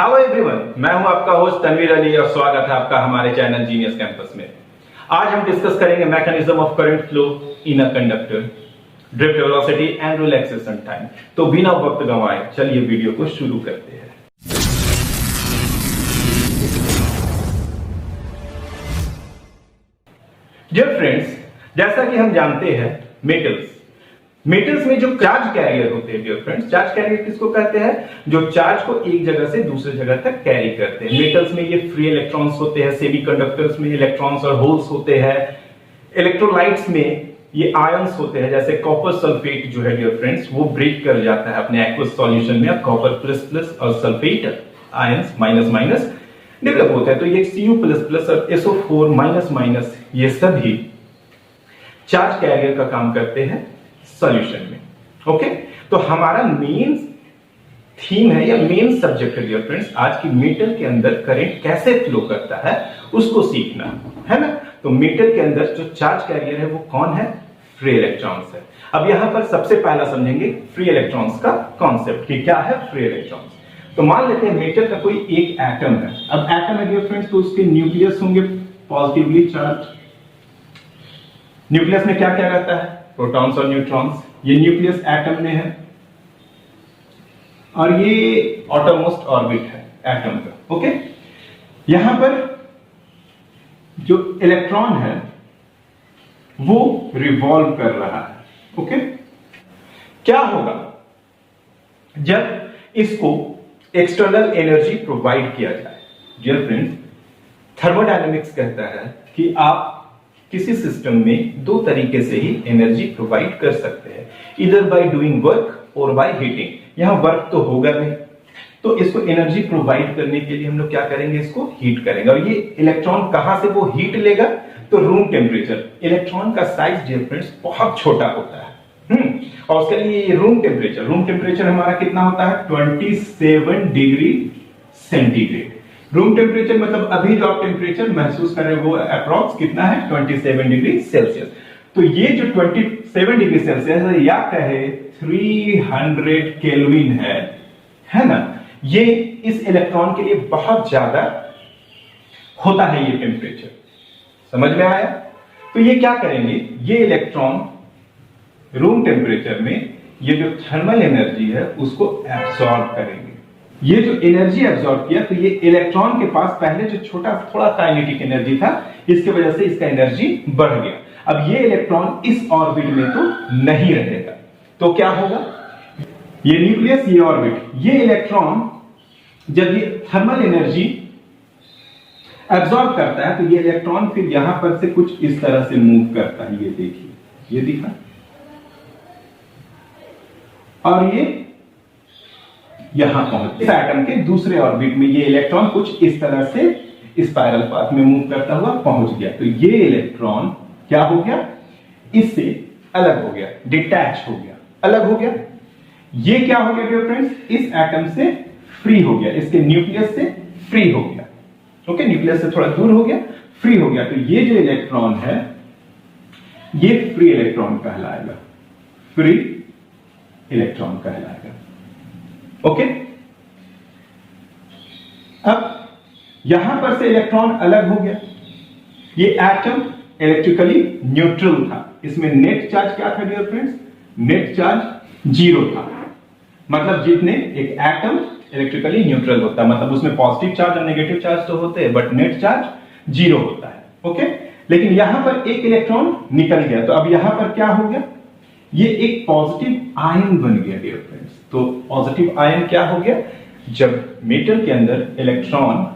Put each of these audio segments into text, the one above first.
Hello everyone, मैं हूं आपका होस्ट तनवीर अली और स्वागत है आपका हमारे चैनल जीनियस कैंपस में। आज हम डिस्कस करेंगे mechanism of current flow in a conductor, drift velocity and relaxation time. तो बिना वक्त गंवाए चलिए वीडियो को शुरू करते हैं। डियर फ्रेंड्स, जैसा कि हम जानते हैं मेटल्स में जो चार्ज कैरियर होते हैं, डियर फ्रेंड्स, चार्ज कैरियर किसको कहते हैं? जो चार्ज को एक जगह से दूसरे जगह तक कैरी करते हैं। मेटल्स में ये फ्री इलेक्ट्रॉन्स होते हैं, सेमीकंडक्टर्स में इलेक्ट्रॉन्स और होल्स होते हैं, इलेक्ट्रोलाइट्स में ये आयंस होते हैं। जैसे कॉपर सल्फेट जो है डियर फ्रेंड्स, वो ब्रेक कर जाता है अपने एक्वस सॉल्यूशन में। कॉपर प्लस प्लस और sulphate ions minus minus develop होता है। तो ये Cu प्लस प्लस और SO4 माइनस माइनस ये सभी चार्ज कैरियर का काम करते हैं सॉल्यूशन में। ओके, तो हमारा मेन थीम है या मेन सब्जेक्ट है डियर फ्रेंड्स आज की मेटल के अंदर करंट कैसे फ्लो करता है उसको सीखना है ना। तो मेटल के अंदर जो चार्ज कैरियर है वो कौन है? फ्री इलेक्ट्रॉन्स है। अब यहां पर सबसे पहला समझेंगे फ्री इलेक्ट्रॉन्स का कॉन्सेप्ट कि क्या है फ्री इलेक्ट्रॉन्स। तो मान लेते हैं मेटल का कोई एक एटम है। अब एटम है डियर फ्रेंड्स, तो उसके न्यूक्लियस होंगे पॉजिटिवली चार्ज। न्यूक्लियस में क्या क्या रहता है? प्रोटॉन्स और न्यूट्रॉन्स। ये न्यूक्लियस एटम में है और ये ऑटोमोस्ट ऑर्बिट है एटम का। ओके, यहां पर जो इलेक्ट्रॉन है वो रिवॉल्व कर रहा है। ओके, क्या होगा जब इसको एक्सटर्नल एनर्जी प्रोवाइड किया जाए? डियर फ्रेंड्स, थर्मोडायनेमिक्स कहता है कि आप किसी सिस्टम में दो तरीके से ही एनर्जी प्रोवाइड कर सकते हैं, इधर बाय डूइंग वर्क और बाय हीटिंग। यहां वर्क तो होगा नहीं, तो इसको एनर्जी प्रोवाइड करने के लिए हम लोग क्या करेंगे? इसको हीट करेंगे। और ये इलेक्ट्रॉन कहां से वो हीट लेगा? तो रूम टेम्परेचर। इलेक्ट्रॉन का साइज डियर फ्रेंड्स बहुत छोटा होता है और उसके लिए रूम टेम्परेचर हमारा कितना होता है? 27 डिग्री सेंटीग्रेड। रूम टेम्परेचर मतलब अभी जो आप टेम्परेचर महसूस कर रहे हो वो अप्रॉक्स कितना है? 27 डिग्री सेल्सियस। तो ये जो 27 डिग्री सेल्सियस है या कहे 300 केल्विन है ना, ये इस इलेक्ट्रॉन के लिए बहुत ज्यादा होता है ये टेम्परेचर। समझ में आया? तो ये क्या करेंगे? ये इलेक्ट्रॉन रूम टेम्परेचर में ये जो थर्मल एनर्जी है उसको एब्सॉर्ब करेंगे। ये जो एनर्जी एब्सॉर्ब किया तो ये इलेक्ट्रॉन के पास पहले जो छोटा थोड़ा काइनेटिक एनर्जी था, इसकी वजह से इसका एनर्जी बढ़ गया। अब ये इलेक्ट्रॉन इस ऑर्बिट में तो नहीं रहेगा, तो क्या होगा? ये न्यूक्लियस, ये ऑर्बिट, ये इलेक्ट्रॉन जब ये थर्मल एनर्जी एब्सॉर्ब करता है तो ये इलेक्ट्रॉन फिर यहां पर से कुछ इस तरह से मूव करता है। ये देखिए, ये दिखा, और ये यहां पहुंच एटम के दूसरे ऑर्बिट में ये इलेक्ट्रॉन कुछ इस तरह से स्पाइरल पाथ में मूव करता हुआ पहुंच गया। तो ये इलेक्ट्रॉन क्या हो गया? इससे अलग हो गया, डिटैच हो गया, अलग हो गया। ये क्या हो गया डियर फ्रेंड्स? इस एटम से फ्री हो गया, इसके न्यूक्लियस से फ्री हो गया। ओके, न्यूक्लियस से थोड़ा दूर हो गया, फ्री हो गया। तो ये जो इलेक्ट्रॉन है ये फ्री इलेक्ट्रॉन कहलाएगा, फ्री इलेक्ट्रॉन कहलाएगा। ओके, अब यहां पर से इलेक्ट्रॉन अलग हो गया। ये एटम इलेक्ट्रिकली न्यूट्रल था, इसमें नेट चार्ज क्या था डियर फ्रेंड्स? नेट चार्ज 0 था। मतलब जितने एक एटम इलेक्ट्रिकली न्यूट्रल होता है, मतलब उसमें पॉजिटिव चार्ज और नेगेटिव चार्ज तो होते हैं, बट नेट चार्ज 0 होता है। ओके, लेकिन यहां पर एक इलेक्ट्रॉन निकल गया, तो अब यहां पर क्या हो गया? ये एक पॉजिटिव आयन बन गया डियर फ्रेंड्स। तो पॉजिटिव आयन क्या हो गया? जब मेटल के अंदर इलेक्ट्रॉन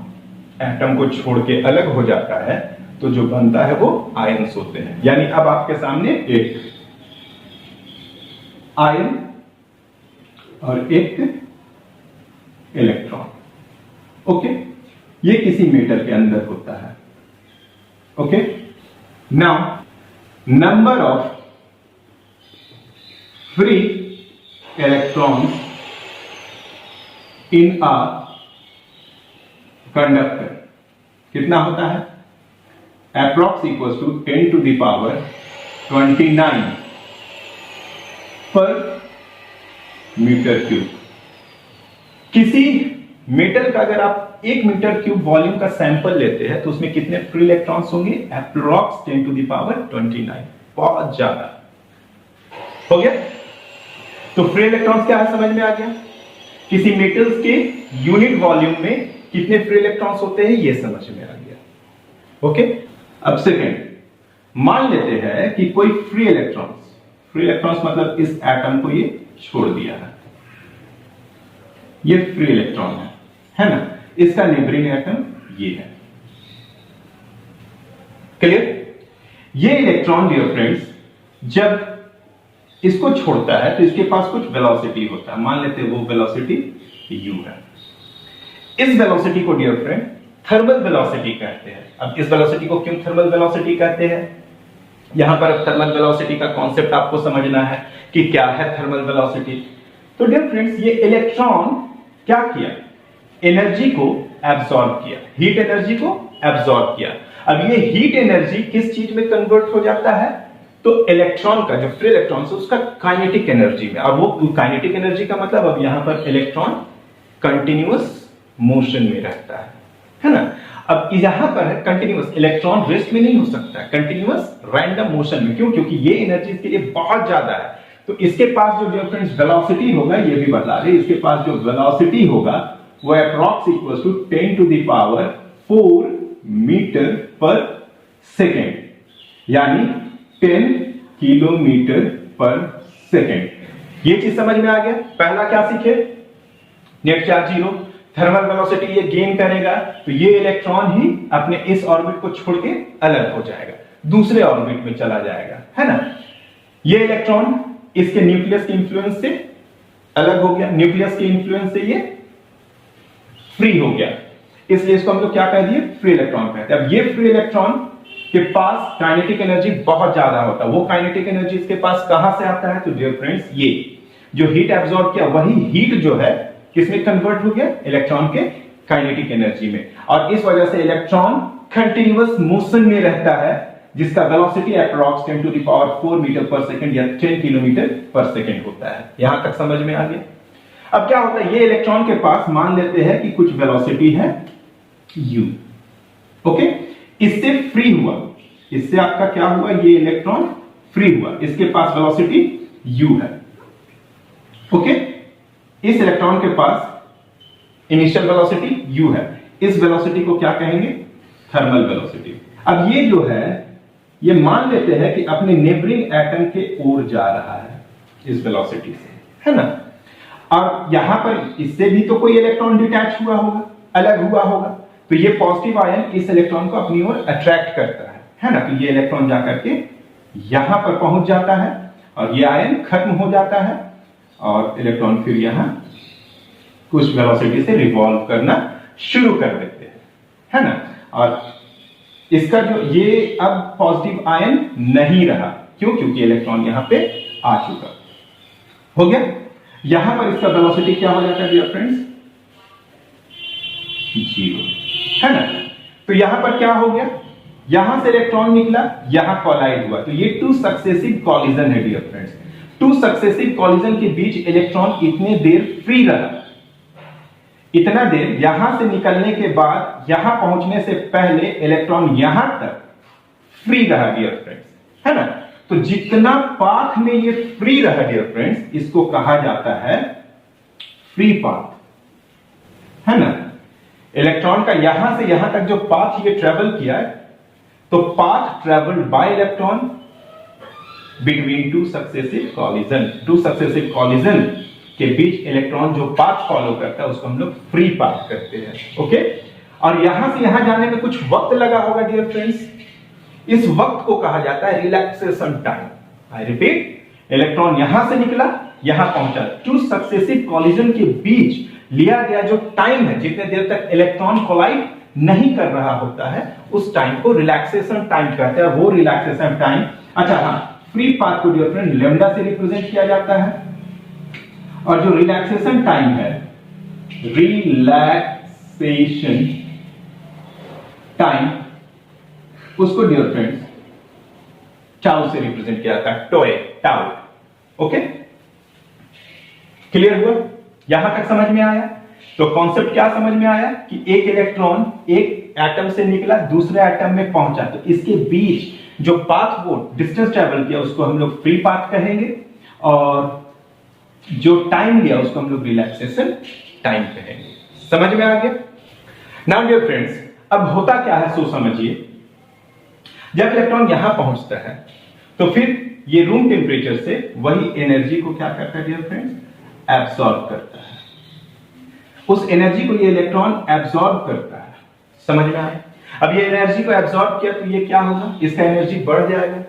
एटम को छोड़ के अलग हो जाता है तो जो बनता है वो आयन्स होते हैं। यानी अब आपके सामने एक आयन और एक इलेक्ट्रॉन। ओके, ये किसी मेटल के अंदर होता है। Okay, now number of free electrons in a conductor कितना होता है? Approx equals to 10 to the power 29 पर मीटर क्यूब। किसी मेटल का अगर आप 1 मीटर क्यूब वॉल्यूम का सैंपल लेते हैं तो उसमें कितने फ्री इलेक्ट्रॉन्स होंगे? अप्रोक्स 10 टू द पावर 29, बहुत ज्यादा। हो गया? तो फ्री इलेक्ट्रॉन्स क्या है समझ में आ गया? किसी मेटल्स के यूनिट वॉल्यूम में कितने फ्री इलेक्ट्रॉन्स होते हैं ये समझ में आ गया। ओके, अब सेकेंड, मान लेते हैं कि कोई फ्री इलेक्ट्रॉन्स मतलब इस एटम को ये छोड़ दिया है, ये फ्री इलेक्ट्रॉन है ना? इसका नेबरिंग एटम ये है। क्लियर? ये इलेक्ट्रॉन डियर फ्रेंड्स जब इसको छोड़ता है तो इसके पास कुछ वेलोसिटी होता है, मान लेते हैं वो वेलोसिटी u है। इस वेलोसिटी को डियर फ्रेंड थर्मल वेलोसिटी कहते हैं। अब इस वेलोसिटी को क्यों थर्मल वेलोसिटी कहते हैं? यहां पर थर्मल वेलोसिटी का कॉन्सेप्ट आपको समझना है कि क्या है थर्मल वेलोसिटी। तो डियर फ्रेंड्स ये इलेक्ट्रॉन क्या किया? एनर्जी को एब्सॉर्ब किया, हीट एनर्जी को एब्सॉर्ब किया। अब ये हीट एनर्जी किस चीज में कन्वर्ट हो जाता है? तो इलेक्ट्रॉन का जो फ्री इलेक्ट्रॉन है उसका काइनेटिक एनर्जी में। और वो काइनेटिक एनर्जी का मतलब अब यहां पर इलेक्ट्रॉन कंटिन्यूअस मोशन में रहता है ना? अब यहां पर है कंटिन्यूअस, इलेक्ट्रॉन रेस्ट में नहीं हो सकता है, कंटिन्यूअस रैंडम मोशन में। क्यों? क्योंकि ये एनर्जी इसके लिए बहुत ज्यादा है। तो इसके पास जो डियर फ्रेंड्स वेलोसिटी होगा, ये भी बता रहे, इसके पास जो वेलोसिटी होगा वो approx equal to 10 to the power 4 metre पर सेकेंड, यानी 10 किलोमीटर पर सेकेंड। ये चीज समझ में आ गया? पहला क्या सीखे? Net charge zero, thermal velocity ये गेन करेगा तो ये इलेक्ट्रॉन ही अपने इस ऑर्बिट को छोड़ के अलग हो जाएगा, दूसरे ऑर्बिट में चला जाएगा, है ना? ये इलेक्ट्रॉन इसके न्यूक्लियस के इंफ्लुएंस से अलग हो गया, न्यूक्लियस के इंफ्लुएंस से ये फ्री हो गया, इसलिए इसको हम लोग क्या कह दिए? फ्री इलेक्ट्रॉन कहते हैं। अब ये फ्री इलेक्ट्रॉन के पास काइनेटिक एनर्जी बहुत ज्यादा होता है। वो काइनेटिक एनर्जी इसके पास कहां से आता है? तो डियर फ्रेंड्स ये जो हीट एब्सॉर्ब किया वही हीट जो है किसमें कन्वर्ट हो गया? इलेक्ट्रॉन के काइनेटिक एनर्जी में। और इस वजह से इलेक्ट्रॉन कंटिन्यूअस मोशन में रहता है, जिसका velocity approx 10 to the power 4 metre पर सेकंड या 10 किलोमीटर पर सेकंड होता है। यहां तक समझ में आ गया? अब क्या होता है? ये इलेक्ट्रॉन के पास मान लेते हैं कि कुछ वेलोसिटी है u, ओके? इससे फ्री हुआ, इससे आपका क्या हुआ? ये इलेक्ट्रॉन फ्री हुआ, इसके पास वेलोसिटी u है, ओके? इस इलेक्ट्रॉन के पास इनिशियल वेलोसिटी u है, इस वेलोसिटी को क्या कहेंगे? Thermal velocity. अब ये जो है ये मान लेते हैं कि अपने नेबरिंग एटम के ओर जा रहा है इस वेलोसिटी से, है ना? और यहां पर इससे भी तो कोई इलेक्ट्रॉन डिटैच हुआ होगा, अलग हुआ होगा, तो ये पॉजिटिव आयन इस इलेक्ट्रॉन को अपनी ओर अट्रैक्ट करता है ना? तो ये इलेक्ट्रॉन जाकर के यहां पर पहुंच जाता है और ये आयन खत्म हो जाता है और इलेक्ट्रॉन फिर यहां कुछ वेलोसिटी से रिवॉल्व करना शुरू कर देते हैं, है ना? और इसका जो ये अब पॉजिटिव आयन नहीं रहा, क्यों? क्योंकि इलेक्ट्रॉन यहां पे आ चुका। हो गया? यहां पर इसका वेलोसिटी क्या हो जाता है डियर फ्रेंड्स? 0, है ना? तो यहां पर क्या हो गया? यहां से इलेक्ट्रॉन निकला, यहां कोलाइड हुआ, तो ये 2 सक्सेसिव कॉलिजन है डियर फ्रेंड्स। 2 सक्सेसिव कॉलिजन के बीच इलेक्ट्रॉन इतने देर फ्री रहा, इतना देर यहां से निकलने के बाद यहां पहुंचने से पहले इलेक्ट्रॉन यहां तक फ्री रहा डियर फ्रेंड्स, है ना? तो जितना पाथ में ये फ्री रहा डियर फ्रेंड्स, इसको कहा जाता है फ्री पाथ, है ना? इलेक्ट्रॉन का यहां से यहां तक जो पाथ ये ट्रेवल किया है, तो path travelled by electron between 2 successive collision. 2 successive collision के बीच इलेक्ट्रॉन जो पाथ फॉलो करता है उसको हम लोग फ्री पाथ कहते हैं, ओके? और यहां से यहां जाने में कुछ वक्त लगा होगा डियर फ्रेंड्स, इस वक्त को कहा जाता है relaxation time. I repeat, electron यहां से निकला, यहां पहुंचा, 2 सक्सेसिव कॉलिजन के बीच लिया गया जो टाइम है, जितने देर तक इलेक्ट्रॉन कोलाइड नहीं कर रहा होता है, उस टाइम को रिलैक्सेशन टाइम कहते हैं। वो रिलैक्सेशन टाइम, अच्छा हाँ, फ्री पाथ को डियर फ्रेंड लैम्डा से रिप्रेजेंट किया जाता है, और जो रिलैक्सेशन टाइम है, रिलैक्सेशन टाइम, उसको डियर फ्रेंड्स टाउ से रिप्रेजेंट किया जाता है, टोए, टाउ, ओके? क्लियर हुआ? यहां तक समझ में आया? तो कॉन्सेप्ट क्या समझ में आया कि एक इलेक्ट्रॉन एक एटम से निकला दूसरे एटम में पहुंचा, तो इसके बीच जो पाथ वो डिस्टेंस ट्रेवल किया उसको हम लोग फ्री पाथ कहेंगे, और जो टाइम लिया उसको हम लोग रिलैक्सेशन टाइम कहेंगे। समझ में आ गया? नाउ डियर फ्रेंड्स, अब होता क्या है सो समझिए। जब इलेक्ट्रॉन यहां पहुंचता है तो फिर ये रूम टेम्परेचर से वही एनर्जी को क्या करता है डियर फ्रेंड्स? एब्सॉर्ब करता है। उस एनर्जी को ये इलेक्ट्रॉन एब्सॉर्ब करता है। समझ में आया? अब ये एनर्जी को एब्सॉर्ब किया तो ये क्या होगा? इसका एनर्जी बढ़ जाएगा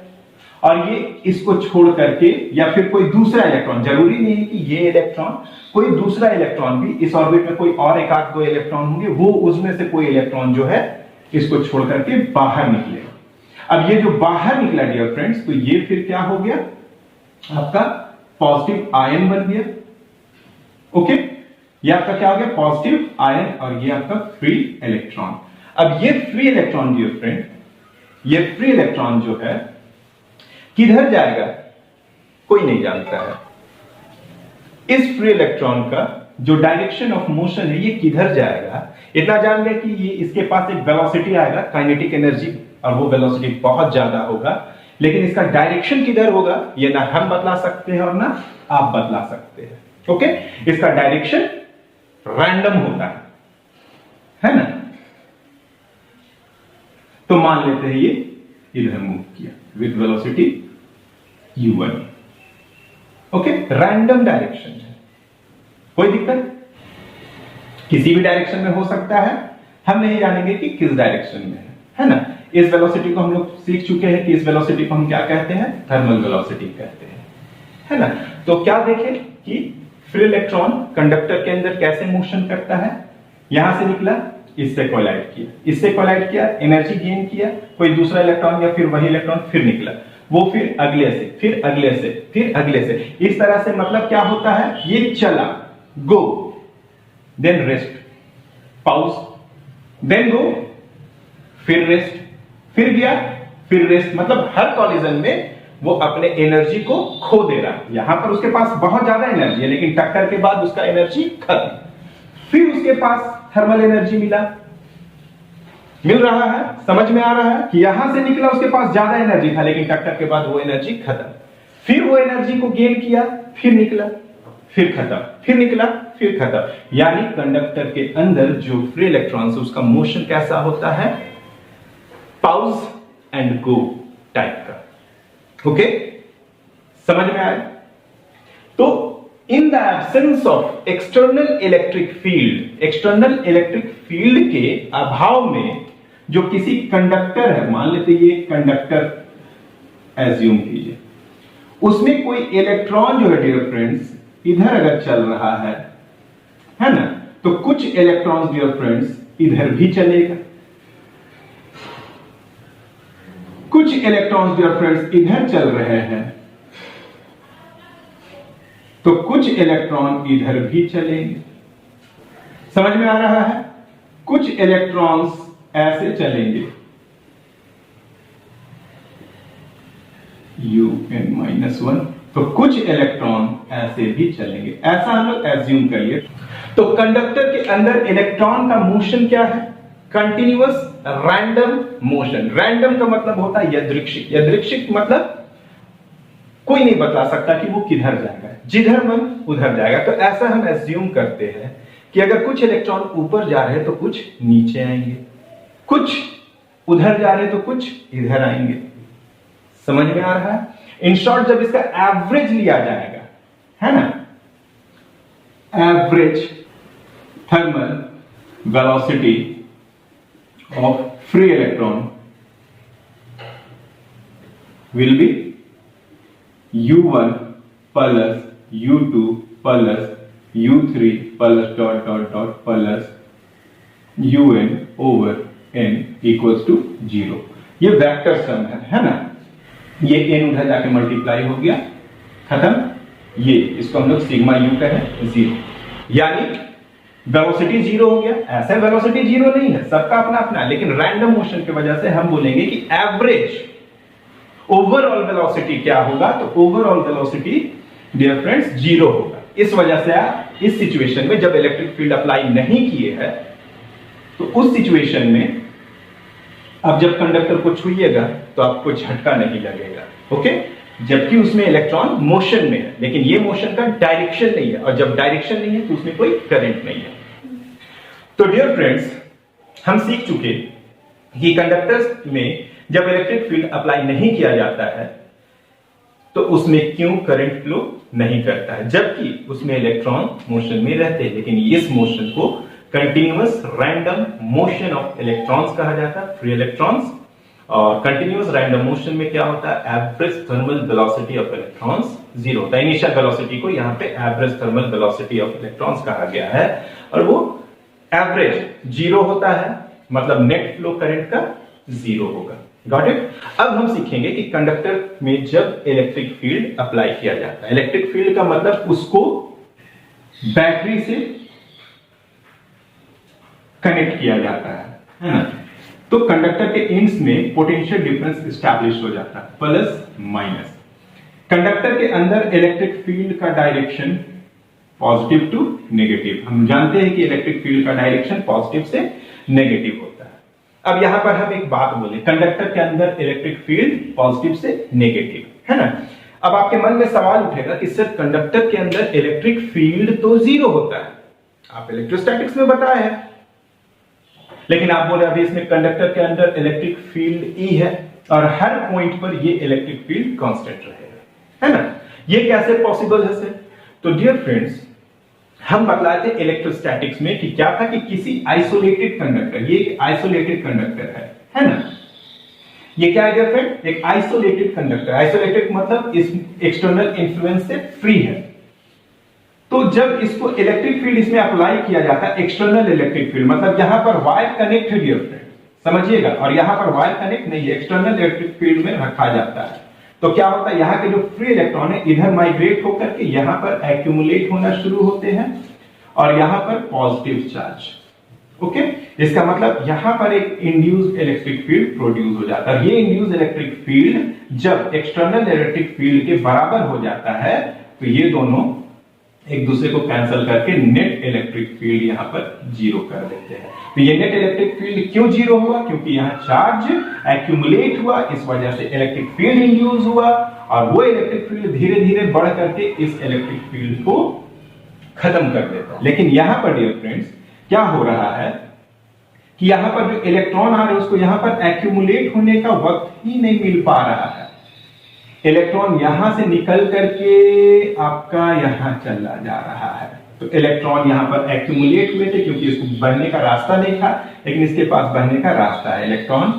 और ये इसको छोड़ करके या फिर कोई दूसरा इलेक्ट्रॉन, जरूरी नहीं है कि ये इलेक्ट्रॉन, कोई दूसरा इलेक्ट्रॉन भी इस ऑर्बिट में कोई और एक आध दो इलेक्ट्रॉन होंगे, वो उसमें से कोई इलेक्ट्रॉन जो है इसको छोड़ करके बाहर निकलेगा। अब ये जो बाहर निकला डियर फ्रेंड्स, तो ये फिर क्या हो गया? आपका पॉजिटिव आयन बन गया। ओके, ये आपका क्या हो गया? पॉजिटिव आयन, और ये आपका फ्री इलेक्ट्रॉन। अब ये फ्री इलेक्ट्रॉन डियर फ्रेंड, ये फ्री इलेक्ट्रॉन जो है किधर जाएगा कोई नहीं जानता है। इस फ्री इलेक्ट्रॉन का जो डायरेक्शन ऑफ मोशन है ये किधर जाएगा इतना जान गया कि ये इसके पास एक वेलोसिटी आएगा, काइनेटिक एनर्जी, और वो वेलोसिटी बहुत ज्यादा होगा, लेकिन इसका डायरेक्शन किधर होगा ये ना हम बतला सकते हैं और ना आप बतला सकते हैं। ओके, इसका डायरेक्शन रैंडम होता है ना। तो मान लेते हैं ये इधर मूव किया with velocity u1। Okay, random direction है, कोई दिक्कत? किसी भी डायरेक्शन में हो सकता है, हम नहीं जानेंगे कि किस डायरेक्शन में है ना। इस वेलोसिटी को हम लोग सीख चुके हैं कि इस वेलोसिटी को हम क्या कहते हैं? थर्मल वेलोसिटी कहते हैं, है ना। तो क्या देखें कि फ्री इलेक्ट्रॉन कंडक्टर के अंदर कैसे मोशन करता है। यहां से निकला, इससे कोलाइड किया, इससे कोलाइड किया, एनर्जी गेन किया, कोई दूसरा इलेक्ट्रॉन या फिर वही इलेक्ट्रॉन फिर निकला, वो फिर अगले से, फिर अगले से, फिर अगले से, इस तरह से मतलब क्या होता है? ये चला, go, then rest, pause, then go, फिर रेस्ट, फिर गया, फिर रेस्ट, मतलब हर कॉलिजन में वो अपने एनर्जी को खो दे रहा है। यहां पर उसके पास बहुत ज्यादा एनर्जी है, लेकिन टक्कर के बाद उसका एनर्जी खत्म, फिर उसके पास थर्मल एनर्जी मिल रहा है। समझ में आ रहा है कि यहां से निकला, उसके पास ज्यादा एनर्जी था, लेकिन टक्कर के बाद वो एनर्जी खत्म, फिर वो एनर्जी को गेन किया, फिर निकला, फिर खत्म, फिर निकला, फिर खत्म। यानी कंडक्टर के अंदर जो फ्री इलेक्ट्रॉन्स, उसका मोशन कैसा होता है? पाउज एंड गो टाइप का। ओके, समझ में आया? तो in the absence of external electric field, external electric field के अभाव में जो किसी कंडक्टर है, मान लेते ये कंडक्टर एज्यूम कीजिए, उसमें कोई इलेक्ट्रॉन जो है डियर फ्रेंड्स इधर अगर चल रहा है ना, तो कुछ इलेक्ट्रॉन्स डियर फ्रेंड्स इधर भी चलेगा, कुछ इलेक्ट्रॉन्स डियर फ्रेंड्स इधर चल रहे हैं, तो कुछ इलेक्ट्रॉन इधर भी चलेंगे। समझ में आ रहा है? कुछ इलेक्ट्रॉन्स ऐसे चलेंगे, UN-1, तो कुछ इलेक्ट्रॉन ऐसे भी चलेंगे। ऐसा हम लोग एज्यूम करिए। तो कंडक्टर के अंदर इलेक्ट्रॉन का मोशन क्या है? Continuous random motion. रैंडम का मतलब होता है यादृच्छिक। यादृच्छिक मतलब कोई नहीं बता सकता कि वो किधर जाएगा, जिधर मन उधर जाएगा। तो ऐसा हम एज्यूम करते हैं कि अगर कुछ इलेक्ट्रॉन ऊपर जा रहे हैं तो कुछ नीचे आएंगे, कुछ उधर जा रहे हैं तो कुछ इधर आएंगे। समझ में आ रहा है? इन शॉर्ट, जब इसका एवरेज लिया जाएगा, है ना, average thermal velocity of free electron will be U1 plus U2 plus U3 plus dot dot dot plus UN over N equals to 0। ये वेक्टर सम है ना। ये n उधर जाके मल्टीप्लाई हो गया, खत्म। ये इसको हम लोग सिग्मा U कहें 0, यानी वेलोसिटी 0 हो गया। ऐसे वेलोसिटी 0 नहीं है, सबका अपना अपना, लेकिन रैंडम मोशन की वजह से हम बोलेंगे कि एवरेज ओवरऑल वेलोसिटी क्या होगा? तो ओवरऑल वेलोसिटी डियर फ्रेंड्स 0 होगा। इस वजह से आप इस सिचुएशन में जब इलेक्ट्रिक फील्ड अप्लाई नहीं किए हैं तो उस सिचुएशन में अब जब कंडक्टर को छुइएगा तो आपको झटका नहीं लगेगा, ओके, जबकि उसमें इलेक्ट्रॉन मोशन में है, लेकिन ये मोशन का डायरेक्शन नहीं है, और जब डायरेक्शन नहीं है तो उसमें कोई करंट नहीं है। तो डियर फ्रेंड्स, हम सीख चुके कि कंडक्टर्स में जब इलेक्ट्रिक फील्ड अप्लाई नहीं किया जाता है तो उसमें क्यों करंट फ्लो नहीं करता है, जबकि उसमें इलेक्ट्रॉन मोशन में रहते हैं। लेकिन इस मोशन को continuous random motion of electrons कहा जाता है, फ्री इलेक्ट्रॉन्स। और कंटिन्यूअस रैंडम मोशन में क्या होता है, average thermal velocity of electrons zero होता है। इनिशियल वेलोसिटी को यहाँ पे average thermal velocity of electrons कहा गया है, और वो एवरेज जीरो होता है, मतलब नेट फ्लो करंट का जीरो होगा। Got it? अब हम सीखेंगे कि कंडक्टर में जब इलेक्ट्रिक फील्ड अप्लाई किया जाता है, इलेक्ट्रिक फील्ड का मतलब उसको बैटरी से कनेक्ट किया जाता है ना? तो कंडक्टर के एंड्स में पोटेंशियल डिफरेंस एस्टैब्लिश हो जाता है, प्लस माइनस। कंडक्टर के अंदर इलेक्ट्रिक फील्ड का डायरेक्शन पॉजिटिव टू नेगेटिव। हम जानते हैं कि इलेक्ट्रिक फील्ड का डायरेक्शन पॉजिटिव से नेगेटिव होता है। अब यहां पर हम एक बात बोले, कंडक्टर के अंदर इलेक्ट्रिक फील्ड पॉजिटिव से नेगेटिव, है ना? अब आपके मन में सवाल उठेगा कि सिर्फ कंडक्टर के अंदर इलेक्ट्रिक फील्ड तो जीरो होता है, आप इलेक्ट्रोस्टैटिक्स में बताया है, लेकिन आप बोले अभी इसमें कंडक्टर के अंदर इलेक्ट्रिक फील्ड ई है और हर पॉइंट पर ये इलेक्ट्रिक फील्ड कांस्टेंट रहेगा, है ना? ये कैसे पॉसिबल है सर? तो डियर फ्रेंड्स, हम बतलाए थे इलेक्ट्रोस्टैटिक्स में कि क्या था कि किसी आइसोलेटेड कंडक्टर, ये एक आइसोलेटेड कंडक्टर है ना? ये क्या है डियर फ्रेंड? एक आइसोलेटेड कंडक्टर। आइसोलेटेड मतलब इस एक्सटर्नल इन्फ्लुएंस से फ्री है। तो जब इसको इलेक्ट्रिक फील्ड इसमें अप्लाई किया जाता है, एक्सटर्नल इलेक्ट्रिक फील्ड मतलब यहां पर वायर कनेक्ट है डियर फ्रेंड, समझिएगा, और यहां पर वायर कनेक्ट नहीं है, एक्सटर्नल इलेक्ट्रिक फील्ड में रखा जाता है। तो क्या होता है, यहाँ के जो फ्री इलेक्ट्रॉन है इधर माइग्रेट होकर के यहाँ पर एक्यूमुलेट होना शुरू होते हैं, और यहाँ पर पॉजिटिव चार्ज, ओके। इसका मतलब यहाँ पर एक इंड्यूस्ड इलेक्ट्रिक फील्ड प्रोड्यूस हो जाता है। ये इंड्यूस्ड इलेक्ट्रिक फील्ड जब एक्सटर्नल इलेक्ट्रिक फील्ड के बराबर हो जाता है तो ये दोनों एक दूसरे को कैंसिल करके नेट इलेक्ट्रिक फील्ड यहाँ पर जीरो कर देते हैं। तो ये नेट इलेक्ट्रिक फील्ड क्यों जीरो हुआ? क्योंकि यहाँ चार्ज एक्यूमुलेट हुआ, इस वजह से इलेक्ट्रिक फील्ड इंड्यूस हुआ, और वो इलेक्ट्रिक फील्ड धीरे धीरे बढ़ करके इस इलेक्ट्रिक फील्ड को खत्म कर देता है। लेकिन यहां पर डियर फ्रेंड्स क्या हो रहा है कि यहां पर जो इलेक्ट्रॉन आ रहे हैं उसको यहां पर एक्यूमुलेट होने का वक्त ही नहीं मिल पा रहा है। इलेक्ट्रॉन यहां से निकल करके आपका यहां चला जा रहा है। तो इलेक्ट्रॉन यहां पर एक्यूमुलेट हुए थे क्योंकि इसको बढ़ने का रास्ता नहीं था, लेकिन इसके पास बढ़ने का रास्ता है। इलेक्ट्रॉन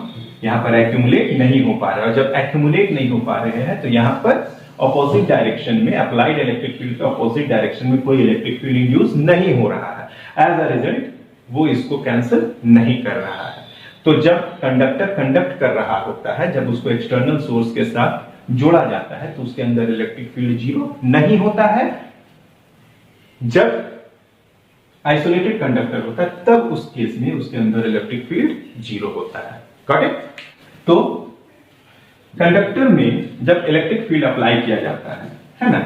यहां पर एक्यूमुलेट नहीं हो पा रहे, और जब एक्यूमुलेट नहीं हो पा रहे हैं तो यहां पर ऑपोजिट डायरेक्शन में अप्लाइड इलेक्ट्रिक फील्ड के ऑपोजिट डायरेक्शन में कोई इलेक्ट्रिक फील्ड इंड्यूस नहीं हो रहा है। एज अ रिजल्ट वो इसको कैंसिल नहीं कर रहा है। तो जब कंडक्टर कंडक्ट कर रहा होता है, जब उसको एक्सटर्नल सोर्स के साथ जोड़ा जाता है तो उसके अंदर इलेक्ट्रिक फील्ड जीरो नहीं होता है। जब आइसोलेटेड कंडक्टर होता है तब उस केस में उसके अंदर इलेक्ट्रिक फील्ड जीरो होता है। Got it? तो कंडक्टर में जब इलेक्ट्रिक फील्ड अप्लाई किया जाता है ना,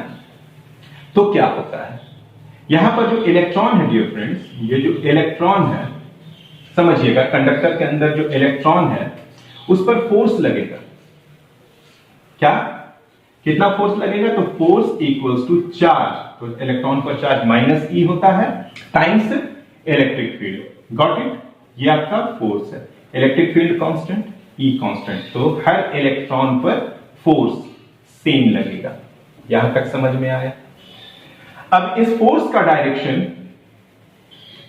तो क्या होता है, यहां पर जो इलेक्ट्रॉन है डियर फ्रेंड्स, ये जो इलेक्ट्रॉन है समझिएगा, कंडक्टर के अंदर जो इलेक्ट्रॉन है उस पर फोर्स लगेगा। क्या? कितना फोर्स लगेगा? तो फोर्स इक्वल्स टू चार्ज, तो इलेक्ट्रॉन पर चार्ज माइनस ई होता है times electric field. Got it? ये आपका फोर्स है। इलेक्ट्रिक फील्ड कांस्टेंट, ई कांस्टेंट, तो हर इलेक्ट्रॉन पर फोर्स सेम लगेगा। यहां तक समझ में आया? अब इस फोर्स का डायरेक्शन,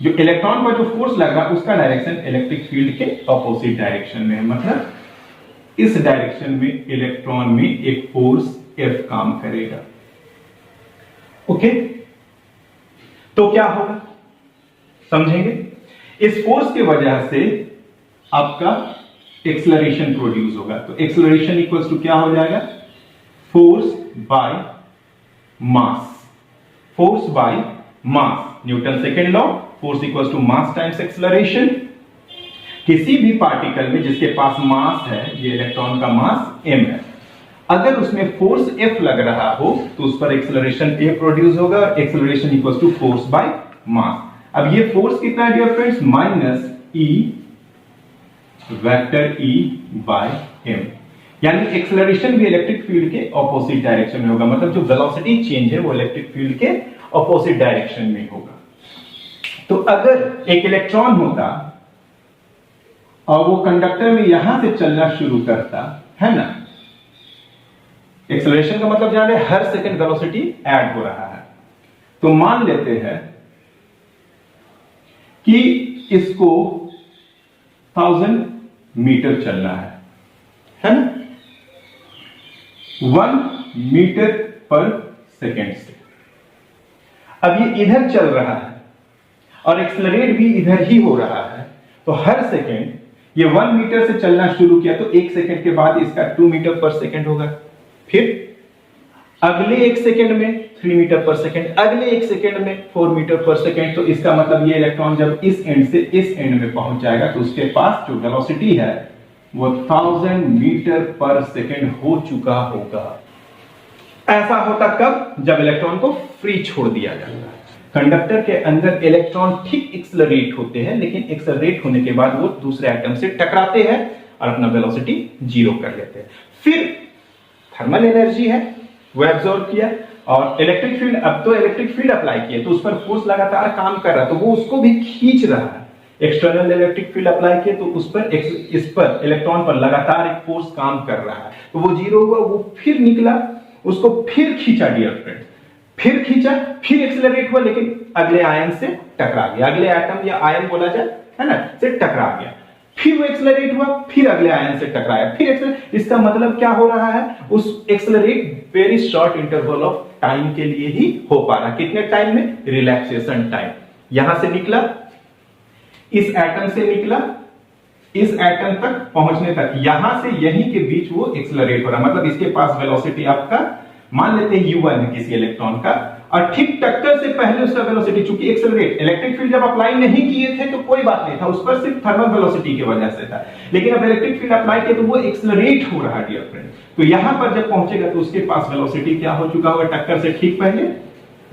जो इलेक्ट्रॉन पर जो फोर्स लग रहा है उसका डायरेक्शन इलेक्ट्रिक फील्ड के ऑपोजिट डायरेक्शन में है, मतलब इस डायरेक्शन में इलेक्ट्रॉन में एक फोर्स F काम करेगा। ओके, तो क्या होगा समझेंगे? इस फोर्स की वजह से आपका एक्सेलरेशन प्रोड्यूस होगा। तो एक्सेलरेशन इक्वल्स टू क्या हो जाएगा? Force by mass. Force by mass, Newton second law, force equals to mass times acceleration. किसी भी पार्टिकल में जिसके पास मास है, ये इलेक्ट्रॉन का मास m है। अगर उसमें फोर्स F लग रहा हो तो उस पर एक्सेलरेशन A प्रोड्यूस होगा, acceleration equals to force by mass. अब ये फोर्स कितना है dear friends, minus E vector E by m, यानी एक्सेलरेशन भी इलेक्ट्रिक फील्ड के ऑपोजिट डायरेक्शन में होगा, मतलब जो वेलोसिटी चेंज है वो इलेक्ट्रिक फील्ड के ऑपोजिट डायरेक्शन में होगा। तो अगर एक इलेक्ट्रॉन होता और वो कंडक्टर में यहां से चलना शुरू करता है ना, एक्सेलरेशन का मतलब जान रहे हर सेकंड वेलोसिटी ऐड हो रहा है, तो मान लेते हैं कि इसको 1000 मीटर चलना है ना, 1 मीटर पर सेकेंड से। अब ये इधर चल रहा है और एक्सेलरेट भी इधर ही हो रहा है, तो हर सेकेंड ये 1 मीटर से चलना शुरू किया तो 1 सेकेंड के बाद इसका 2 मीटर पर सेकेंड होगा, फिर अगले 1 सेकेंड में 3 मीटर पर सेकेंड, अगले 1 सेकेंड में 4 मीटर पर सेकेंड। तो इसका मतलब ये इलेक्ट्रॉन जब इस एंड से इस एंड में पहुंच जाएगा तो उसके पास जो वेलोसिटी है वो 1000 मीटर पर सेकेंड हो चुका होगा। ऐसा होता कब, जब इलेक्ट्रॉन को फ्री छोड़ दिया जाता है। कंडक्टर के अंदर इलेक्ट्रॉन ठीक एक्सेलरेट होते हैं, लेकिन एक्सेलरेट होने के बाद वो दूसरे एटम से टकराते हैं और अपना वेलोसिटी जीरो कर लेते हैं। फिर थर्मल एनर्जी है वो एब्जॉर्ब किया, और इलेक्ट्रिक फील्ड, अब तो इलेक्ट्रिक फील्ड अप्लाई किया तो उस पर फोर्स लगातार काम कर रहा है, तो वो उसको भी खींच रहा है। एक्सटर्नल इलेक्ट्रिक फील्ड अप्लाई किया तो उस पर इस पर इलेक्ट्रॉन पर लगातार एक फोर्स काम कर रहा है, तो वो जीरो हुआ, वो फिर निकला, उसको फिर खींचा डियर फ्रेंड्स, फिर खींचा, फिर एक्सेलरेट हुआ, लेकिन अगले आयन से टकरा गया, अगले एटम या आयन बोला जाए है ना, से टकरा गया, फिर वो एक्सेलरेट हुआ, फिर अगले आयन से टकराया, फिर एक्सेलरेट। इसका मतलब क्या हो रहा है, उस accelerate very short interval of time के लिए ही हो पा रहा है। कितने टाइम में, रिलैक्सेशन टाइम। यहां से निकला, इस एटम से निकला, इस एटम तक पहुंचने तक, यहां से यहीं के बीच वो एक्सेलरेट हो रहा है, मतलब इसके पास वेलोसिटी आपका मान लेते हैं u1 है किसी इलेक्ट्रॉन का, और ठीक टक्कर से पहले उसका वेलोसिटी, चूंकि एक्सेलरेट, इलेक्ट्रिक फील्ड जब अप्लाई नहीं किए थे तो कोई बात नहीं था, उस पर सिर्फ थर्मल वेलोसिटी की वजह से था, लेकिन अब इलेक्ट्रिक फील्ड अप्लाई किया तो वो एक्सेलरेट हो रहा है डियर फ्रेंड। तो यहां पर जब पहुंचेगा तो उसके पास वेलोसिटी क्या हो चुका होगा, टक्कर से ठीक पहले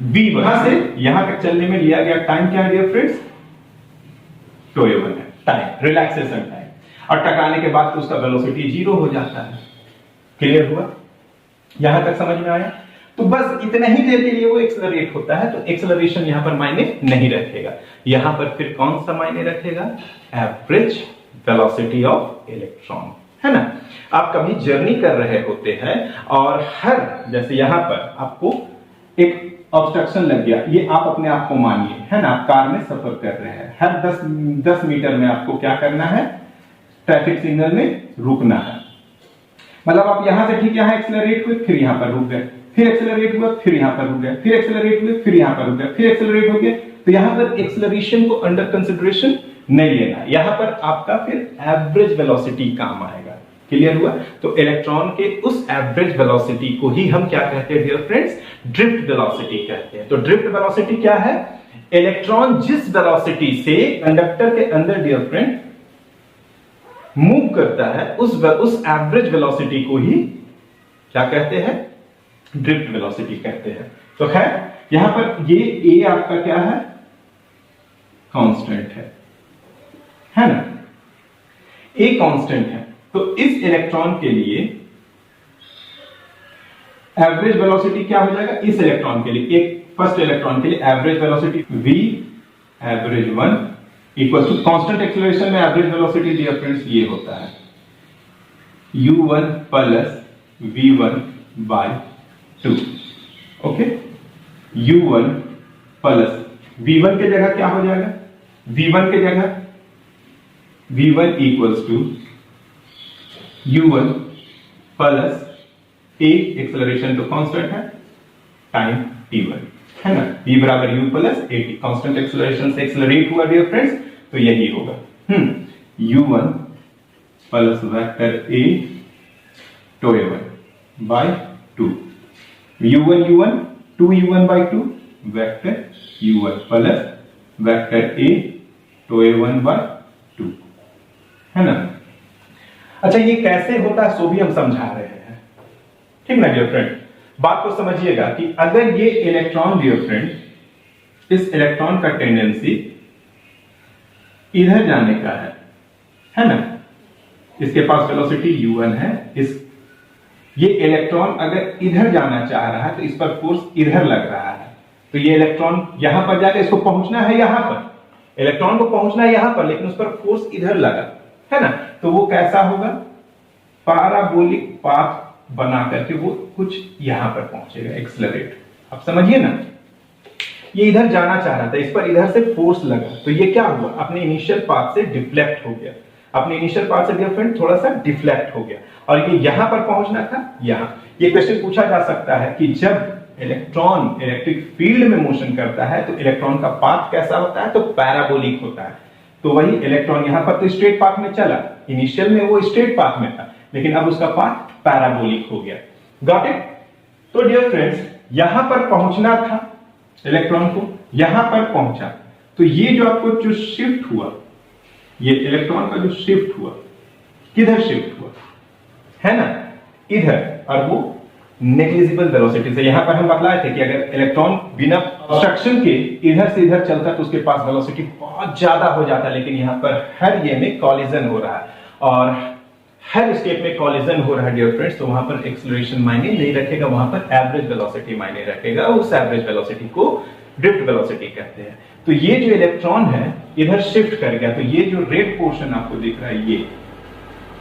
v1, यहां से यहां तक चलने में लिया गया टाइम क्या है डियर फ्रेंड्स, τ1 है टाइम, रिलैक्सेशन टाइम, और टकराने के बाद तो उसका वेलोसिटी जीरो हो जाता है। क्लियर हुआ, यहां तक समझ में आया? तो बस इतना ही देर के लिए वो एक्सेलरेट होता है, तो एक्सेलरेशन यहां पर मायने नहीं रखेगा। यहां पर फिर कौन सा मायने रखेगा, एवरेज वेलोसिटी ऑफ इलेक्ट्रॉन, है ना। आप कभी जर्नी कर रहे होते हैं और हर, जैसे यहां पर आपको एक ऑब्स्ट्रक्शन लग गया, ये आप अपने आप को मानिए, है ना, आप कार में सफर कर रहे हैं, हर 10 मीटर में आपको क्या करना है, ट्रैफिक सिग्नल में रुकना है। मतलब आप यहां से ठीक यहां एक्सेलरेट हुए, फिर यहां पर रुक गए, फिर एक्सेलरेट हुआ, फिर यहां पर रुक गए, फिर एक्सेलरेट हुए, फिर यहां पर रुक गए, फिर एक्सेलरेट हो गए, तो यहां पर एक्सेलरेशन को अंडर कंसिडरेशन नहीं लेना, यहां पर आपका फिर एवरेज वेलोसिटी काम आएगा। क्लियर हुआ? तो इलेक्ट्रॉन के उस एवरेज वेलोसिटी को ही हम क्या कहते हैं डियर फ्रेंड्स, ड्रिफ्ट वेलोसिटी कहते हैं। तो ड्रिफ्ट वेलोसिटी क्या है, इलेक्ट्रॉन जिस वेलोसिटी से कंडक्टर के अंदर डियर फ्रेंड मूव करता है, उस एवरेज वेलोसिटी को ही क्या कहते हैं, ड्रिफ्ट वेलोसिटी कहते हैं। तो खैर यहां पर ये ए आपका क्या है, कांस्टेंट है ना, ए कांस्टेंट है। तो इस इलेक्ट्रॉन के लिए एवरेज वेलोसिटी क्या हो जाएगा, इस इलेक्ट्रॉन के लिए, एक फर्स्ट इलेक्ट्रॉन के लिए average velocity v average 1 equal to constant acceleration में एवरेज वेलोसिटी डियर फ्रेंड्स ये होता है u1 plus v1 bye 2। Okay, u1 plus v1 के जगह क्या हो जाएगा, v1 के जगह v1 equals to u1 plus a acceleration तो कांस्टेंट है टाइम t1, है ना, v बराबर u plus a, constant acceleration से एक्सेलरेट हुआ डियर फ्रेंड्स, तो यही होगा u1 plus vector a τ1 by 2, u1 2u1 by 2 vector u1 plus vector a τ1 by 2, है ना। अच्छा, ये कैसे होता है सो भी हम समझा रहे हैं। ठीक ना डियर फ्रेंड। बात को समझिएगा कि अगर ये इलेक्ट्रॉन डियर फ्रेंड, इस इलेक्ट्रॉन का टेंडेंसी इधर जाने का है ना, इसके पास वेलोसिटी u1 है, ये इलेक्ट्रॉन अगर इधर जाना चाह रहा है तो इस पर फोर्स इधर लग रहा है, तो ये इलेक्ट्रॉन यहां पर जाकर इसको पहुंचना है यहां पर, इलेक्ट्रॉन को पहुंचना है यहां पर, लेकिन उस पर फोर्स इधर लगा है ना, तो वो कैसा होगा, पैराबोलिक पाथ बना करके वो कुछ यहां पर पहुंचेगा, एक्सेलरेट। आप समझिए ना, ये इधर जाना चाह रहा था, इस पर इधर से फोर्स लगा, तो ये क्या हुआ, अपने इनिशियल पाथ से डिफ्लेक्ट हो गया, अपने इनिशियल पाथ से डियर फ्रेंड थोड़ा सा डिफ्लेक्ट हो गया, और ये यहां पर पहुंचना था यहां। ये क्वेश्चन पूछा जा सकता है कि जब इलेक्ट्रॉन इलेक्ट्रिक फील्ड में मोशन करता है तो इलेक्ट्रॉन का पाथ कैसा होता है, तो पैराबोलिक होता है। तो वही इलेक्ट्रॉन यहां पर तो स्ट्रेट पाथ में चला, इनिशियल में वो स्ट्रेट पाथ में था, लेकिन अब उसका पाथ पैराबोलिक हो गया। Got it. तो डियर फ्रेंड्स, यहां पर पहुंचना था इलेक्ट्रॉन को, यहां पर पहुंचा, तो ये जो आपको जो शिफ्ट हुआ, ये इलेक्ट्रॉन का जो शिफ्ट हुआ, किधर शिफ्ट हुआ है ना, इधर, और वो नेग्लिजिबल वेलोसिटी से। यहां पर हम बतलाए थे कि अगर इलेक्ट्रॉन बिना ऑब्स्ट्रक्शन के इधर से इधर चलता तो उसके पास वेलोसिटी बहुत ज्यादा हो जाता, लेकिन यहां पर हर ये में कॉलिजन हो रहा है, और हर स्टेप में कॉलिजन हो रहा है डियर फ्रेंड्स, तो वहां पर एक्सेलरेशन मायने नहीं रखेगा, वहां पर एवरेज वेलोसिटी मायने रखेगा। उस एवरेज वेलोसिटी को ड्रिफ्ट वेलोसिटी कहते हैं। तो ये जो इलेक्ट्रॉन है इधर शिफ्ट कर गया, तो ये जो रेड पोर्शन आपको दिख रहा है ये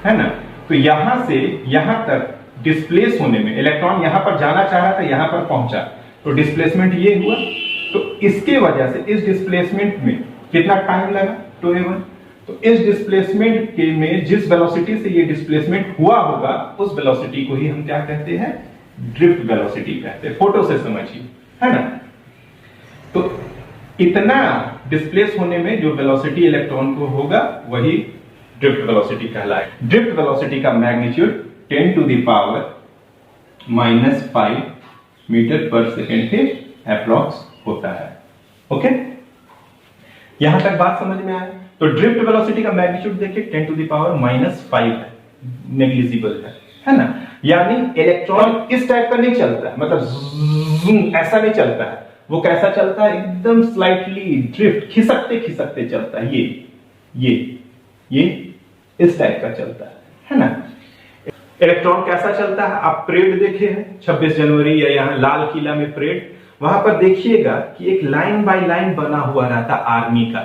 है ना, तो यहां से यहां तक डिस्प्लेस होने में, इलेक्ट्रॉन यहां पर जाना चाह रहा था, यहां पर पहुंचा, तो डिस्प्लेसमेंट ये हुआ, तो इसके वजह से इस डिस्प्लेसमेंट में कितना टाइम लगा, 2a1। तो इस डिस्प्लेसमेंट के में जिस वेलोसिटी से ये डिस्प्लेसमेंट हुआ होगा, उस वेलोसिटी को ही हम क्या कहते हैं, ड्रिफ्ट वेलोसिटी कहते हैं। फोटो से समझिए, है ना। तो इतना डिस्प्लेस होने में जो वेलोसिटी इलेक्ट्रॉन को होगा वही ड्रिफ्ट वेलोसिटी कहलाए। ड्रिफ्ट वेलोसिटी का magnitude 10 to the power -5 metre पर सेकेंड के अप्रॉक्स होता है। ओके, यहां तक बात समझ में आए। तो ड्रिफ्ट वेलोसिटी का मैग्नीट्यूड देखिए 10 to the power -5 है, नेग्लिजिबल है ना। यानी इलेक्ट्रॉन इस टाइप का नहीं चलता है, मतलब ऐसा नहीं चलता है, वो कैसा चलता है, एकदम स्लाइटली ड्रिफ्ट, खिसकते खिसकते चलता है। ये इस टाइप का चलता है ना। इलेक्ट्रॉन कैसा चलता है, आप परेड देखे हैं 26 जनवरी या यहाँ लाल किला में परेड, वहां पर देखिएगा कि एक लाइन बाय लाइन बना हुआ रहता आर्मी का।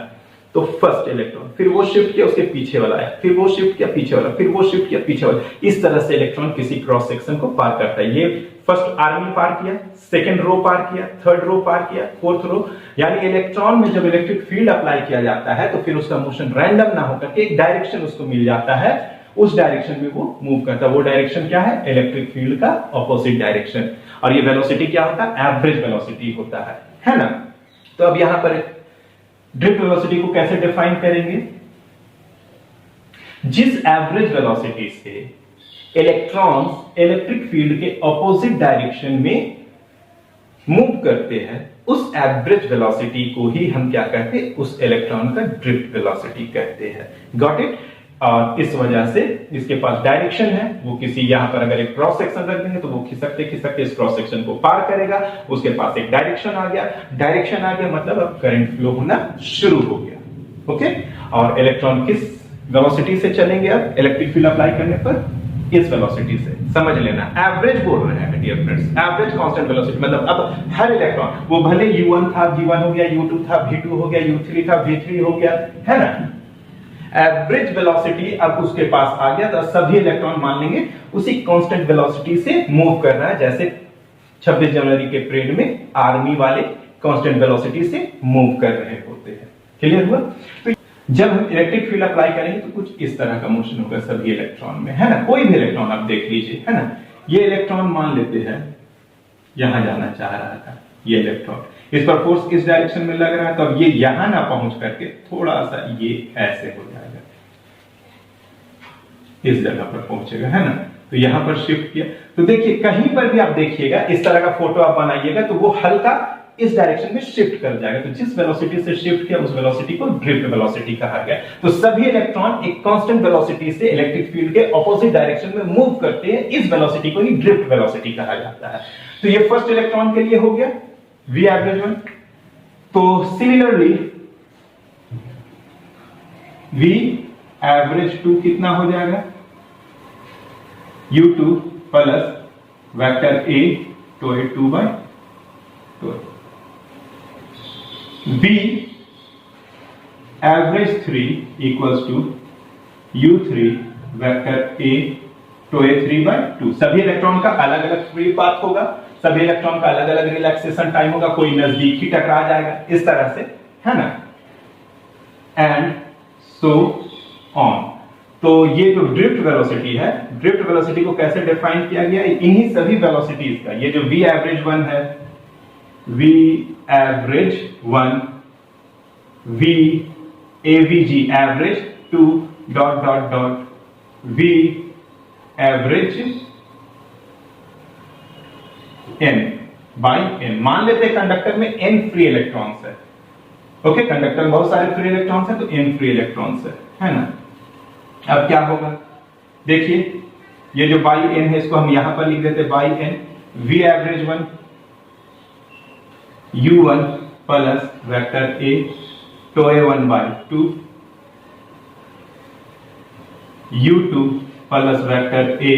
तो फर्स्ट इलेक्ट्रॉन, फिर वो शिफ्ट किया उसके पीछे वाला है, फिर वो शिफ्ट किया पीछे वाला, फिर वो शिफ्ट किया पीछे वाला, इस तरह से इलेक्ट्रॉन किसी क्रॉस सेक्शन को पार करता है। ये फर्स्ट आर्मी पार किया, सेकंड रो पार किया, थर्ड रो पार किया, फोर्थ रो। यानी इलेक्ट्रॉन में जब इलेक्ट्रिक फील्ड अप्लाई किया जाता है तो फिर उसका मोशन रैंडम ना होकर एक डायरेक्शन उसको मिल जाता है, उस डायरेक्शन में वो मूव करता है। वो डायरेक्शन क्या है, इलेक्ट्रिक फील्ड का ऑपोजिट डायरेक्शन। और ये वेलोसिटी क्या होता है, एवरेज वेलोसिटी होता है ना। तो अब यहां पर ड्रिफ्ट वेलोसिटी को कैसे डिफाइन करेंगे, जिस एवरेज वेलोसिटी से इलेक्ट्रॉन्स इलेक्ट्रिक फील्ड के ऑपोजिट डायरेक्शन में मूव करते हैं, उस एवरेज वेलोसिटी को ही हम क्या कहते हैं, उस इलेक्ट्रॉन का ड्रिफ्ट वेलोसिटी कहते हैं। Got it. और इस वजह से इसके पास डायरेक्शन है, वो किसी यहां पर अगर एक क्रॉस सेक्शन रख देंगे तो वो खिसकते खिसकते इस क्रॉस सेक्शन को पार करेगा, उसके पास एक डायरेक्शन आ गया, डायरेक्शन आ गया मतलब अब करंट फ्लो होना शुरू हो गया। ओके, और इलेक्ट्रॉन किस वेलोसिटी से चलेंगे, अब इलेक्ट्रिक फील्ड अप्लाई करने पर इस वेलोसिटी से। समझ लेना, एवरेज बोल रहे हैं dear friends, average constant velocity, मतलब अब हर इलेक्ट्रॉन, वो भले u1 था, v1 हो गया, u2 था, v2 हो गया, u3 था, v3 हो गया, है ना। एवरेज वेलोसिटी अब उसके पास आ गया, तो सभी इलेक्ट्रॉन मान लेंगे उसी कांस्टेंट वेलोसिटी से मूव कर रहा है, जैसे 26 जनवरी के परेड में आर्मी वाले कांस्टेंट वेलोसिटी से मूव कर रहे होते हैं। क्लियर हुआ। तो जब हम इलेक्ट्रिक फील्ड अप्लाई करेंगे तो कुछ इस तरह का मोशन होगा सभी इलेक्ट्रॉन में, है ना। कोई भी इलेक्ट्रॉन आप देख लीजिए, है ना। ये इलेक्ट्रॉन मान लेते हैं यहां जाना चाह रहा था, ये इलेक्ट्रॉन, इस पर फोर्स इस डायरेक्शन में लग रहा है, तो अब ये यहां ना पहुंच करके थोड़ा सा ये ऐसे हो जाएगा, इस जगह पर पहुंचेगा, है ना। तो यहां पर शिफ्ट किया, तो देखिए कहीं पर भी आप देखिएगा इस तरह का फोटो आप बनाइएगा तो वो हल्का इस डायरेक्शन में शिफ्ट कर जाएगा। तो जिस वेलोसिटी से शिफ्ट किया उस वेलोसिटी को ड्रिफ्ट वेलोसिटी कहा गया। तो सभी इलेक्ट्रॉन एक कांस्टेंट वेलोसिटी से इलेक्ट्रिक फील्ड के ऑपोजिट डायरेक्शन में मूव करते हैं, इस वेलोसिटी को ही ड्रिफ्ट वेलोसिटी कहा जाता है। तो ये फर्स्ट इलेक्ट्रॉन के लिए हो गया v एवरेज 1। तो सिमिलरली v एवरेज 2 कितना हो जाएगा, u2 प्लस वेक्टर a तो a 2 बाय तो v average 3 equals to u3 vector a तो a 3 बाय 2। सभी इलेक्ट्रॉन का अलग अलग फ्री पाथ होगा, सभी इलेक्ट्रॉन का अलग अलग रिलैक्सेशन टाइम होगा, कोई नजदीक ही टकरा जाएगा इस तरह से, है ना, एंड सो ऑन। तो ये जो ड्रिफ्ट वेलोसिटी है, ड्रिफ्ट वेलोसिटी को कैसे डिफाइन किया गया, इन्हीं सभी वेलोसिटीज का, ये जो v एवरेज 1 है, v average 1, v avg average 2 dot dot dot v average n by n। मान लेते हैं कंडक्टर में n फ्री इलेक्ट्रॉन्स है, ओके, कंडक्टर में बहुत सारे फ्री इलेक्ट्रॉन्स है तो n फ्री इलेक्ट्रॉन्स है ना। अब क्या होगा, देखिए ये जो बाई n है इसको हम यहां पर लिख देते by n, v average 1 u1 plus vector a तो a1 by 2 u2 plus vector a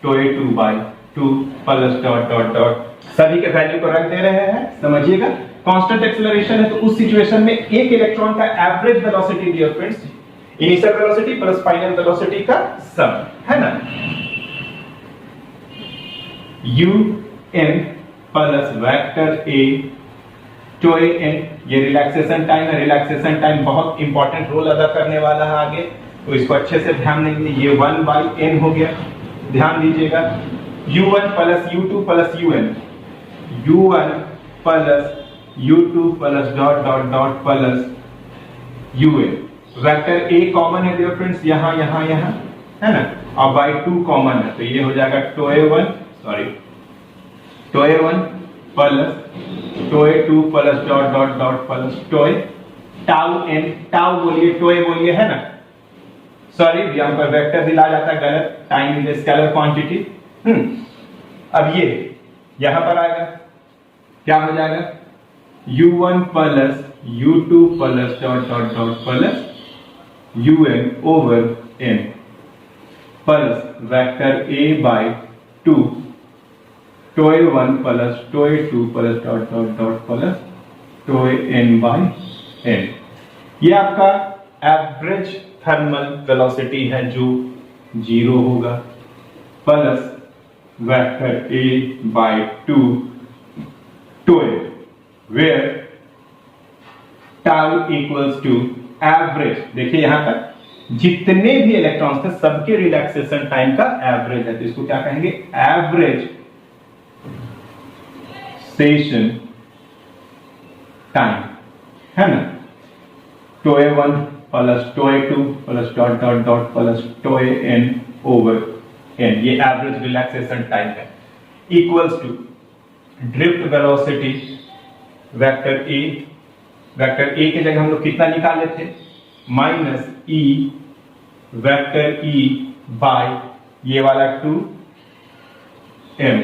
तो a2 by 2 plus dot dot dot, सभी के वैल्यू को रख दे रहे हैं, समझिएगा। कांस्टेंट एक्सेलरेशन है तो उस सिचुएशन में एक इलेक्ट्रॉन का average velocity dear friends, initial velocity plus final velocity का सम, है ना, un प्लस वेक्टर a तो an। ये रिलैक्सेशन टाइम है, रिलैक्सेशन टाइम बहुत इंपॉर्टेंट रोल अदा करने वाला है आगे, तो इसको अच्छे से ध्यान देंगे। ये 1 बाई n हो गया, ध्यान दीजिएगा, u1 plus u2 plus un, u1 plus u2 plus dot dot dot plus un। Vector a common है डियर फ्रेंड्स, यहां यहां यहां, है ना, और बाई 2 कॉमन है तो ये हो जाएगा तो a1 प्लस तो a2 plus dot dot dot plus तो टाउ n, टाउ बोलिए तो बोलिए, है ना, सॉरी यहां पर वेक्टर दिला जाता है गलत, टाइम इज स्केलर क्वांटिटी। अब ये यहां पर आएगा, क्या हो जाएगा, u1 plus u2 plus dot dot dot plus un over n plus vector a by 2 तो a1 प्लस तो a2 plus dot dot dot plus तो n बाई n। ये आपका एवरेज थर्मल वेलोसिटी है जो 0 होगा, प्लस वेक्टर a बाई 2 तो where tau equals to average. देखिए यहां तक जितने भी इलेक्ट्रॉन्स थे सबके रिलैक्सेशन टाइम का एवरेज है, तो इसको क्या कहेंगे, एवरेज सेशन टाइम, है ना, तो a1 प्लस तो a2 plus dot dot dot plus तो an ओवर n, ये एवरेज रिलैक्सेशन टाइम है, equals to drift velocity vector a, vector a की जगह हम लोग कितना निकाले थे, minus e vector e by ये वाला 2 m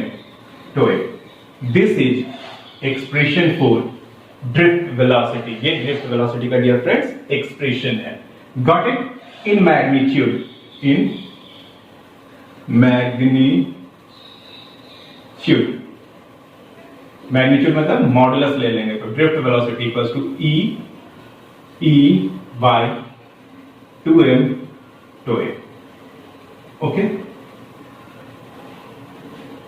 तो this is expression for drift velocity. ये ड्रिफ्ट वेलोसिटी का डियर फ्रेंड्स एक्सप्रेशन है, got it, in magnitude, in magnitude, magnitude मतलब मॉडुलस ले लेंगे तो drift velocity equals to e by 2m तो a, ओके,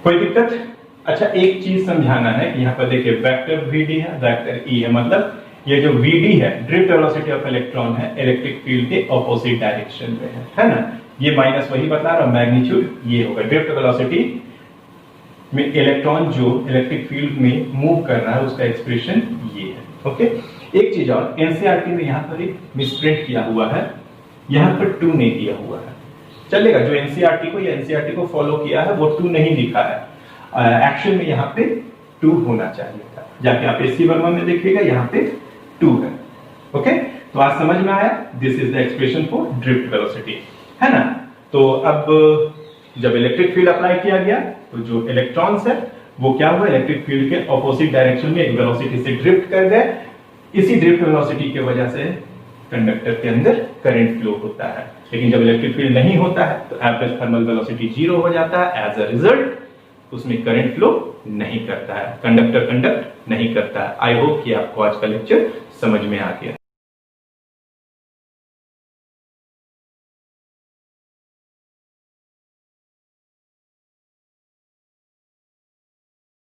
कोई दिक्कत। अच्छा एक चीज समझाना है, यहां पर देखिए वेक्टर vd है, वेक्टर e है, मतलब ये जो vd है ड्रिफ्ट वेलोसिटी ऑफ इलेक्ट्रॉन है, इलेक्ट्रिक फील्ड के ऑपोजिट डायरेक्शन में है ना, ये माइनस वही बता रहा, मैग्नीट्यूड ये होगा, ड्रिफ्ट वेलोसिटी में इलेक्ट्रॉन जो इलेक्ट्रिक फील्ड में मूव कर रहा है उसका एक्सप्रेशन ये है, ओके। एक चीज और, एनसीईआरटी में यहां पर एक मिसप्रिंट किया हुआ है, यहां पर 2 नहीं दिया हुआ है, चलेगा, जो एनसीईआरटी को या एनसीईआरटी को फॉलो किया है वो 2 नहीं लिखा है, एक्चुअल में यहां पे 2 होना चाहिए था। जाके आप SC वर्मा में देखिएगा, यहाँ पे 2 है। ओके, तो आज समझ में आया, this is the expression for drift velocity, है ना। तो अब जब इलेक्ट्रिक फील्ड अप्लाई किया गया तो जो इलेक्ट्रॉन्स है वो क्या हुआ, इलेक्ट्रिक फील्ड के ऑपोजिट डायरेक्शन में एक वेलोसिटी से ड्रिफ्ट कर गए। इसी ड्रिफ्ट वेलोसिटी की वजह से कंडक्टर के अंदर करंट फ्लो होता है। लेकिन जब इलेक्ट्रिक फील्ड नहीं होता है तो एवरेज थर्मल वेलोसिटी 0 हो जाता है। एज अ रिजल्ट उसमें करंट फ्लो नहीं करता है, कंडक्टर कंडक्ट नहीं करता है। आई होप कि आपको आज का लेक्चर समझ में आ गया।